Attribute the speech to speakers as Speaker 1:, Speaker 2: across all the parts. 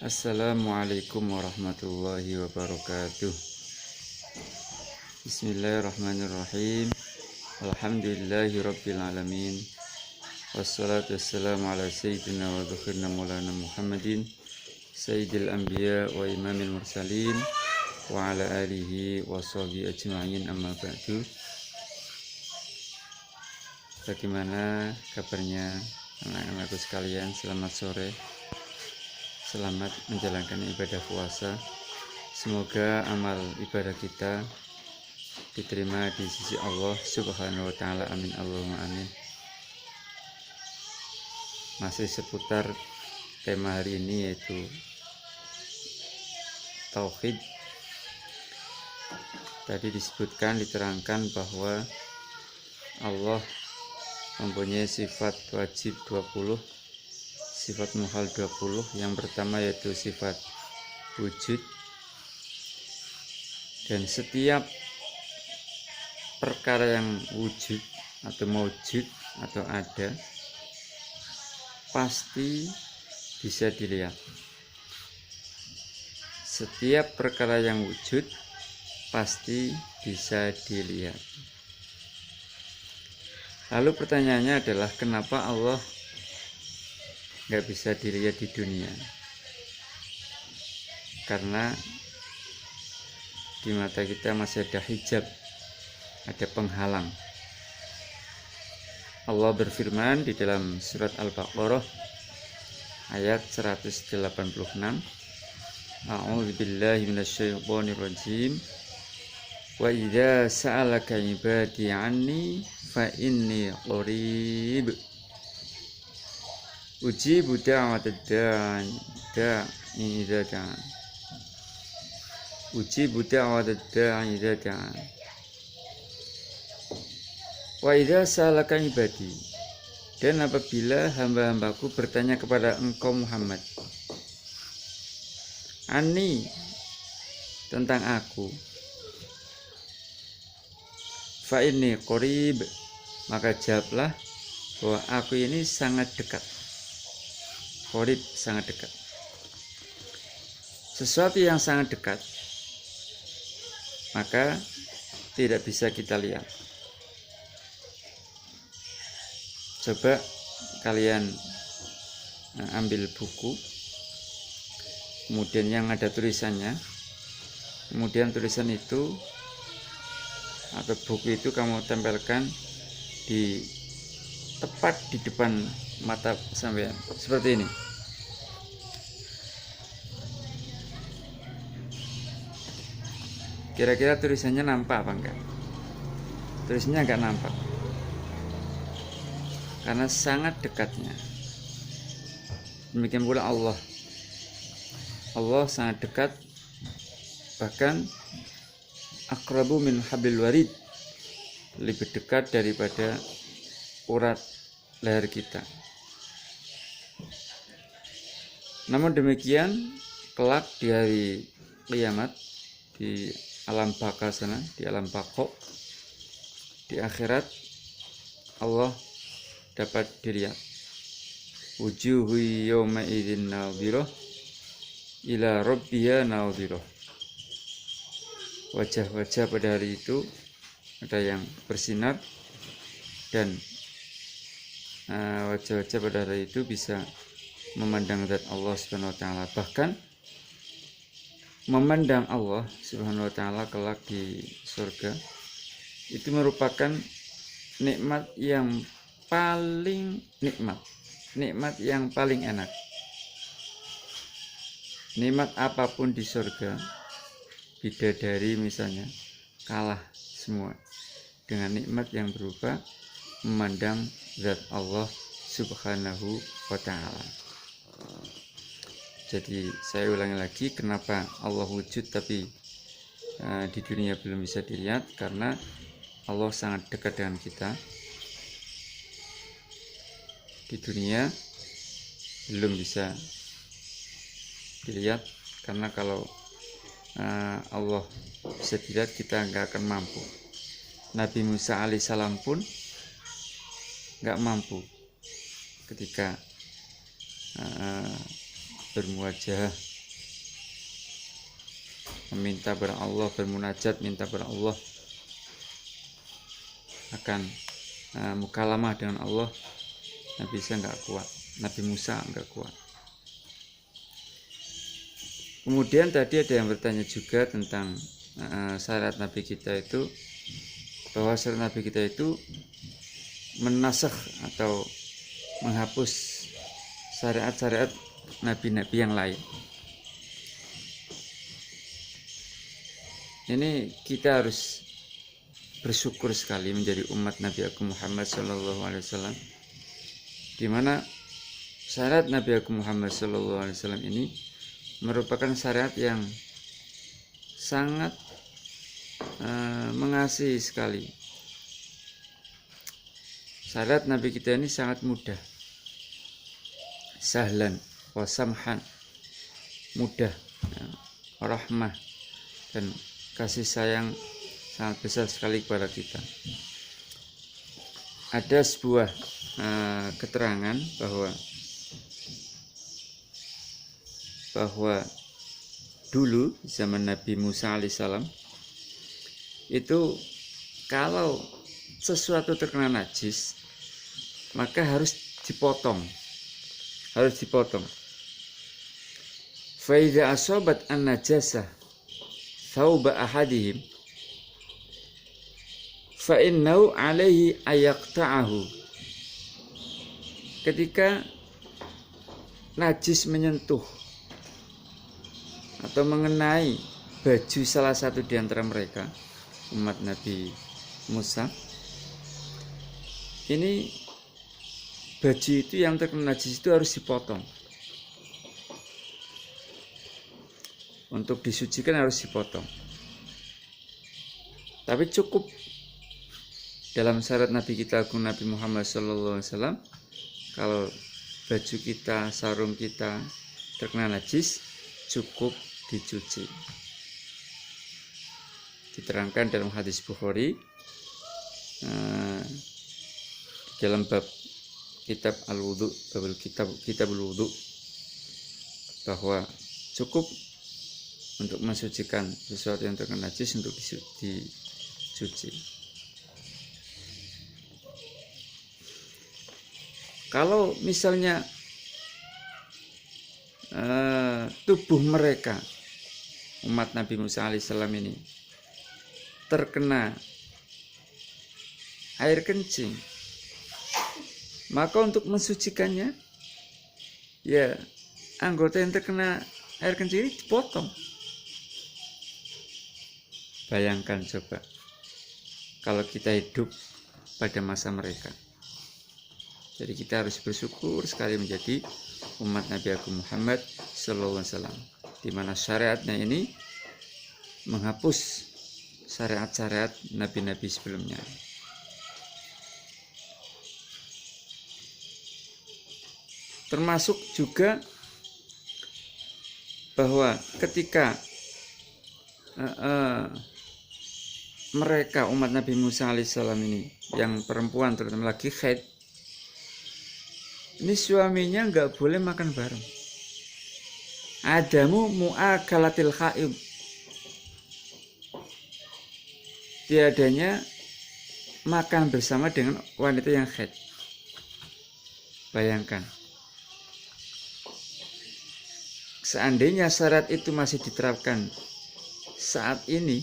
Speaker 1: Assalamualaikum warahmatullahi wabarakatuh. Bismillahirrahmanirrahim. Alhamdulillahi rabbil alamin. Wassalatu wassalamu ala sayyidina wa dhukhirna maulana Muhammadin sayyidil anbiya wa imamil mursalin wa ala alihi wa sahbihi ajma'in, amma ba'du. Bagaimana kabarnya anak-anakku sekalian? Selamat sore. Selamat menjalankan ibadah puasa. Semoga amal ibadah kita diterima di sisi Allah Subhanahu wa ta'ala. Amin Allahumma amin. Masih seputar tema hari ini, yaitu tauhid. Tadi disebutkan, diterangkan bahwa Allah mempunyai sifat wajib 20, sifat muhal 20. Yang pertama yaitu sifat wujud, dan setiap perkara yang wujud atau maujud atau ada pasti bisa dilihat. Setiap perkara yang wujud pasti bisa dilihat. Lalu pertanyaannya adalah, kenapa Allah nggak bisa dilihat di dunia? Karena di mata kita masih ada hijab, ada penghalang. Allah berfirman di dalam surat Al-Baqarah ayat 186, A'udzubillahi minasyaitonirrajim. Wa idza sa'alaka 'ibadi 'anni fa inni qarib ujibu da'watad da'i idza da'an. Ujibu da'watad da'i idza da'an. Wa idza sa'alaka 'ibadi, dan apabila hamba-hambaku bertanya kepada engkau Muhammad, Ani, tentang aku, fa inni qarib, maka jawablah bahwa aku ini sangat dekat. Qarib, sangat dekat. Sesuatu yang sangat dekat maka tidak bisa kita lihat. Coba kalian ambil buku, kemudian yang ada tulisannya, kemudian tulisan itu atau buku itu kamu tempelkan di tepat di depan mata sampean, seperti ini. Kira-kira tulisannya nampak apa enggak? Tulisannya enggak nampak, karena sangat dekatnya. Demikian pula Allah sangat dekat, bahkan aqrabu min hablil warid, lebih dekat daripada urat leher kita. Namun demikian, kelak di hari kiamat, di alam baka sana, di alam bako, di akhirat, Allah dapat dilihat. Wujuhu yawma idzin nadhirah ila rabbiha nadhirah. Wajah-wajah pada hari itu ada yang bersinar, dan wajah-wajah pada hari itu bisa memandang zat Allah Subhanahu wa ta'ala. Bahkan memandang Allah Subhanahu wa ta'ala kelak di surga itu merupakan nikmat yang paling nikmat yang paling enak. Nikmat apapun di surga, bidadari misalnya, kalah semua dengan nikmat yang berupa memandang zat Allah Subhanahu wa ta'ala. Jadi saya ulangi lagi, kenapa Allah wujud tapi di dunia belum bisa dilihat? Karena Allah sangat dekat dengan kita. Di dunia belum bisa dilihat, karena kalau Allah bisa dilihat, kita nggak akan mampu. Nabi Musa alaihissalam pun nggak mampu ketika bermuajah meminta kepada Allah, bermunajat minta kepada Allah, akan mukalamah dengan Allah, Nabi Isa nggak kuat, Nabi Musa nggak kuat. Kemudian tadi ada yang bertanya juga tentang syariat Nabi kita itu, bahwa syariat Nabi kita itu menasakh atau menghapus syariat-syariat nabi-nabi yang lain. Ini kita harus bersyukur sekali menjadi umat Nabi Agung Muhammad SAW, di mana syariat Nabi Agung Muhammad SAW ini merupakan syariat yang sangat mengasihi sekali. Syariat Nabi kita ini sangat mudah, sahlan wa samhan, mudah, rahmah, dan kasih sayang sangat besar sekali kepada kita. Ada sebuah keterangan bahwa dulu zaman Nabi Musa alaihissalam itu kalau sesuatu terkena najis maka harus dipotong. Fa idza asabat an-najasah thawba ahadihim fa innahu alaihi ayaqta'ahu. Ketika najis menyentuh atau mengenai baju salah satu di antara mereka, umat Nabi Musa, ini baju itu yang terkena najis itu harus dipotong. Untuk disucikan harus dipotong. Tapi cukup dalam syariat Nabi kita Agung Nabi Muhammad SAW, kalau baju kita, sarung kita terkena najis, cukup dicuci. Diterangkan dalam hadis Bukhari dalam bab kitab al-wudu, kitab al-wudu, bahwa cukup untuk mensucikan sesuatu yang terkena najis untuk dicuci. Kalau misalnya tubuh mereka, umat Nabi Musa alaihissalam ini, terkena air kencing, maka untuk mensucikannya, ya anggota yang terkena air kencing ini dipotong. Bayangkan coba kalau kita hidup pada masa mereka. Jadi kita harus bersyukur sekali menjadi umat Nabi Agung Muhammad SAW, di mana syariatnya ini menghapus syariat-syariat nabi-nabi sebelumnya. Termasuk juga bahwa ketika mereka umat Nabi Musa alaihissalam ini, yang perempuan terutama lagi haid, ini suaminya nggak boleh makan bareng. Adamu mu'akalatil haid, tiadanya makan bersama dengan wanita yang haid. Bayangkan, seandainya syarat itu masih diterapkan saat ini,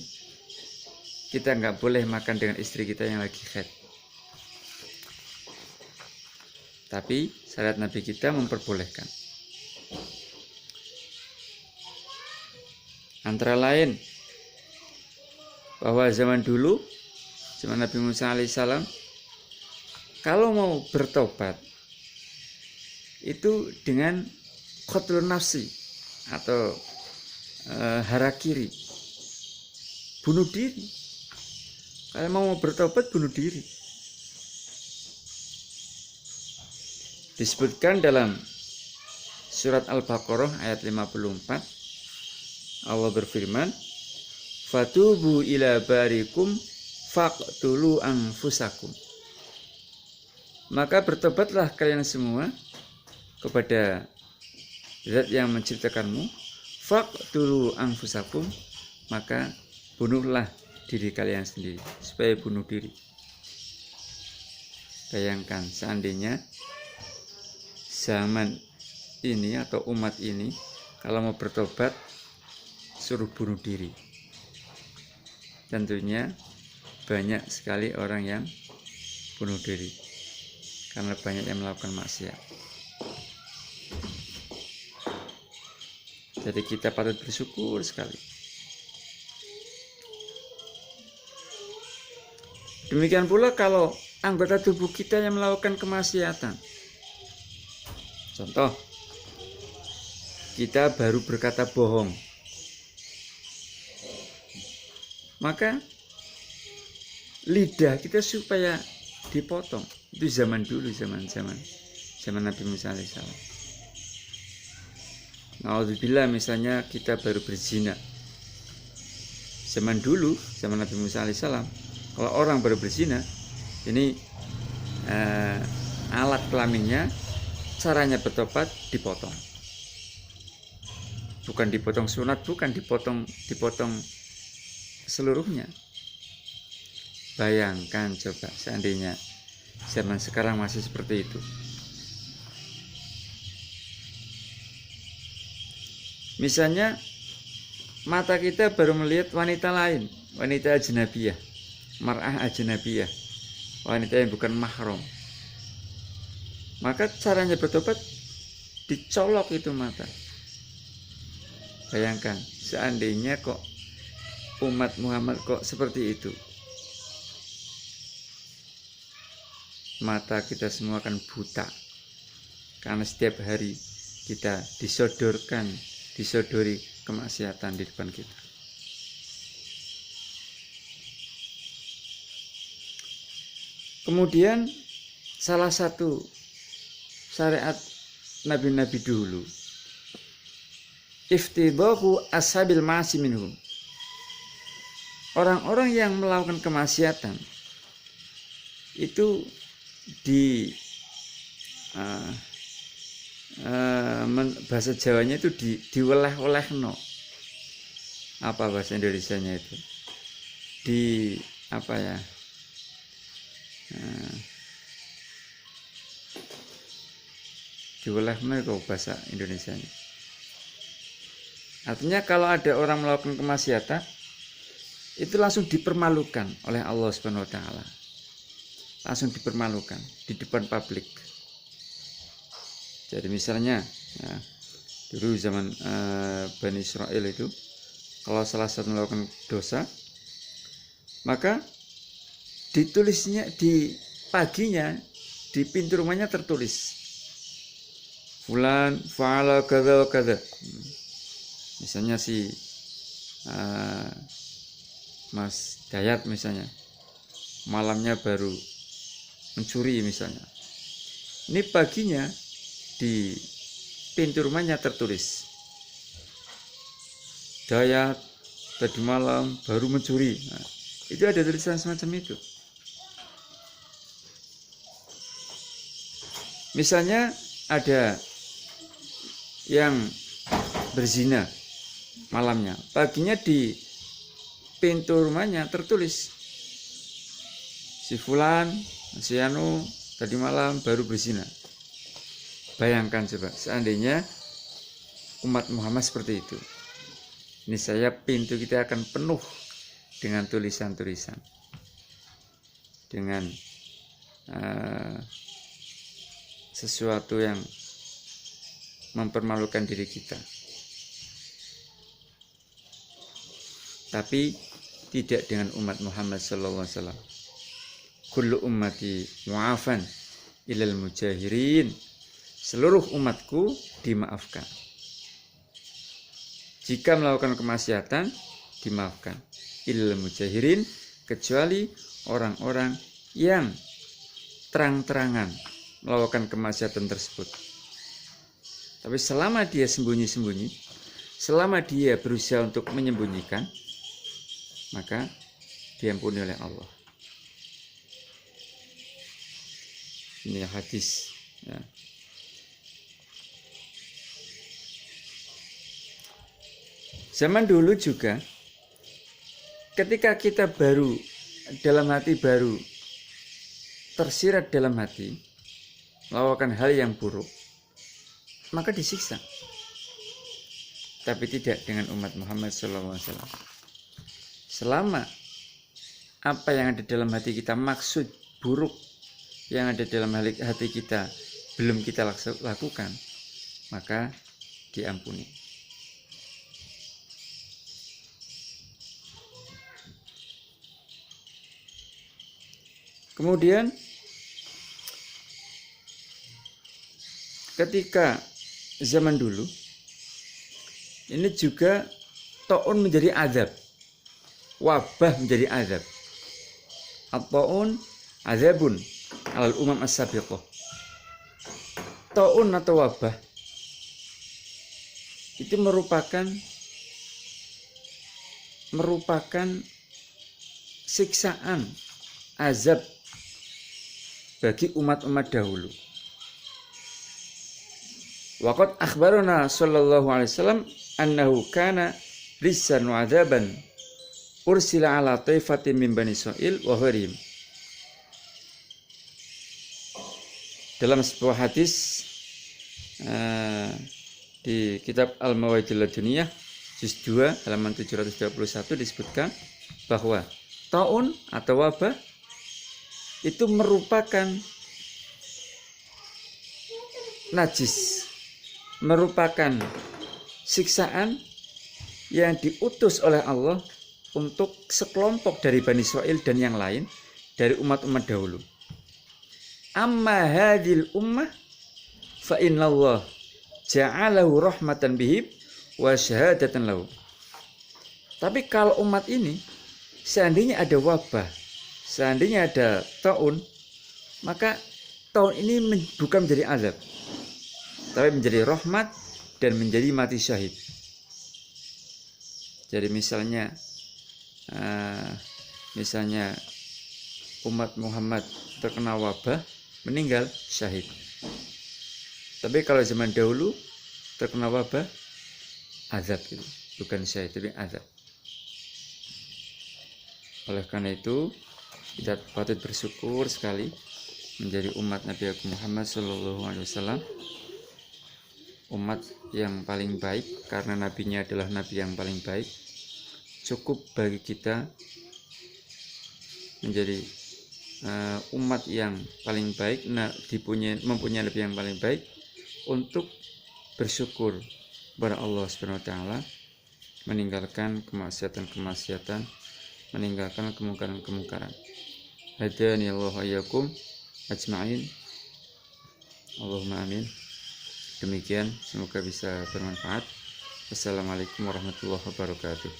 Speaker 1: kita nggak boleh makan dengan istri kita yang lagi haid. Tapi syariat Nabi kita memperbolehkan. Antara lain bahwa zaman dulu, zaman Nabi Musa alaihissalam, kalau mau bertobat itu dengan qatlun nafsi atau harakiri, bunuh diri. Kalau mau bertobat, bunuh diri. Disebutkan dalam surat Al-Baqarah ayat 54, Allah berfirman, fatubu ila barikum faqtulu anfusakum. Maka bertobatlah kalian semua kepada Zat yang menciptakanmu, faqtulu anfusakum, maka bunuhlah diri kalian sendiri, supaya bunuh diri. Bayangkan seandainya zaman ini atau umat ini kalau mau bertobat suruh bunuh diri, tentunya banyak sekali orang yang bunuh diri karena banyak yang melakukan maksiat. Jadi kita patut bersyukur sekali. Demikian pula kalau anggota tubuh kita yang melakukan kemaksiatan. Contoh, kita baru berkata bohong, maka lidah kita supaya dipotong. Itu zaman dulu, zaman Nabi Musa alaihissalam. Na'udzubillah, misalnya kita baru berzina. Zaman dulu, zaman Nabi Musa alaihissalam, kalau orang baru berzina, ini alat kelaminnya, caranya bertobat dipotong. Bukan dipotong sunat, bukan dipotong seluruhnya. Bayangkan coba seandainya zaman sekarang masih seperti itu. Misalnya mata kita baru melihat wanita lain, wanita ajnabiyah, mar'ah ajnabiyah, wanita yang bukan mahram. Maka caranya bertobat dicolok itu mata. Bayangkan seandainya kok umat Muhammad kok seperti itu, mata kita semua akan buta, karena setiap hari kita disodori kemaksiatan di depan kita. Kemudian salah satu syariat nabi-nabi dulu, iftidahu ashabil ma'asi minhum. Orang-orang yang melakukan kemaksiatan itu bahasa Jawanya itu dioleh-olehno. Apa bahasa Indonesianya itu? Diolehno itu bahasa Indonesianya. Artinya kalau ada orang melakukan kemaksiatan, itu langsung dipermalukan oleh Allah Subhanahu wa taala. Langsung dipermalukan di depan publik. Jadi misalnya dulu zaman Bani Israel itu, kalau salah satu melakukan dosa, maka ditulisnya di paginya di pintu rumahnya tertulis fulan fa'ala kadza wa kadza. Misalnya si Mas Dayat misalnya malamnya baru mencuri misalnya, ini paginya di pintu rumahnya tertulis Dayat tadi malam baru mencuri. Nah, itu ada tulisan semacam itu. Misalnya ada yang berzina malamnya, paginya di pintu rumahnya tertulis si fulan, si anu tadi malam baru berzina. Bayangkan coba seandainya umat Muhammad seperti itu, ini saya pintu kita akan penuh dengan tulisan-tulisan, dengan sesuatu yang mempermalukan diri kita. Tapi tidak dengan umat Muhammad sallallahu alaihi wasallam. Kullu ummati mu'afan ilal mujahirin. Seluruh umatku dimaafkan. Jika melakukan kemaksiatan dimaafkan. Ilal mujahirin, kecuali orang-orang yang terang-terangan melakukan kemaksiatan tersebut. Tapi selama dia sembunyi-sembunyi, selama dia berusaha untuk menyembunyikan, maka diampuni oleh Allah. Ini hadis ya. Zaman dulu juga ketika kita baru dalam hati baru tersirat dalam hati melakukan hal yang buruk, maka disiksa. Tapi tidak dengan umat Muhammad SAW. Selama apa yang ada dalam hati kita, maksud buruk yang ada dalam hati kita belum kita lakukan, maka diampuni. Kemudian ketika zaman dulu ini juga ta'un menjadi azab, wabah menjadi azab. At-ta'un azabun alal umam as-sabiqah. Ta'un atau wabah itu merupakan siksaan, azab bagi umat-umat dahulu. Waqad akhbarana sallallahu alaihi wasallam annahu kana rizsan wa adzaban ursila ala taifatin min bani Israil wa ghairihim. Dalam sebuah hadis di kitab Al-Mawaidil Laduniyah juz 2 halaman 721 disebutkan bahwa taun atau wabah itu merupakan najis, merupakan siksaan yang diutus oleh Allah untuk sekelompok dari Bani Israil dan yang lain dari umat-umat dahulu. Amma hadhil ummah fa innallah ja'alahu rahmatan bihim wa syahadatan lahu. Tapi kalau umat ini seandainya ada wabah, seandainya ada taun, maka taun ini bukan menjadi azab, tapi menjadi rahmat dan menjadi mati syahid. Jadi misalnya umat Muhammad terkena wabah, meninggal syahid. Tapi kalau zaman dahulu terkena wabah, azab itu, bukan syahid tapi azab. Oleh karena itu kita patut bersyukur sekali menjadi umat Nabi Muhammad SAW, umat yang paling baik karena nabinya adalah nabi yang paling baik. Cukup bagi kita menjadi umat yang paling baik, mempunyai nabi yang paling baik, untuk bersyukur kepada Allah Subhanahu wa taala, meninggalkan kemaksiatan, meninggalkan kemungkaran. Hadani Allah ayyakum ajma'in. Allahumma amin. Demikian, semoga bisa bermanfaat. Wassalamualaikum warahmatullahi wabarakatuh.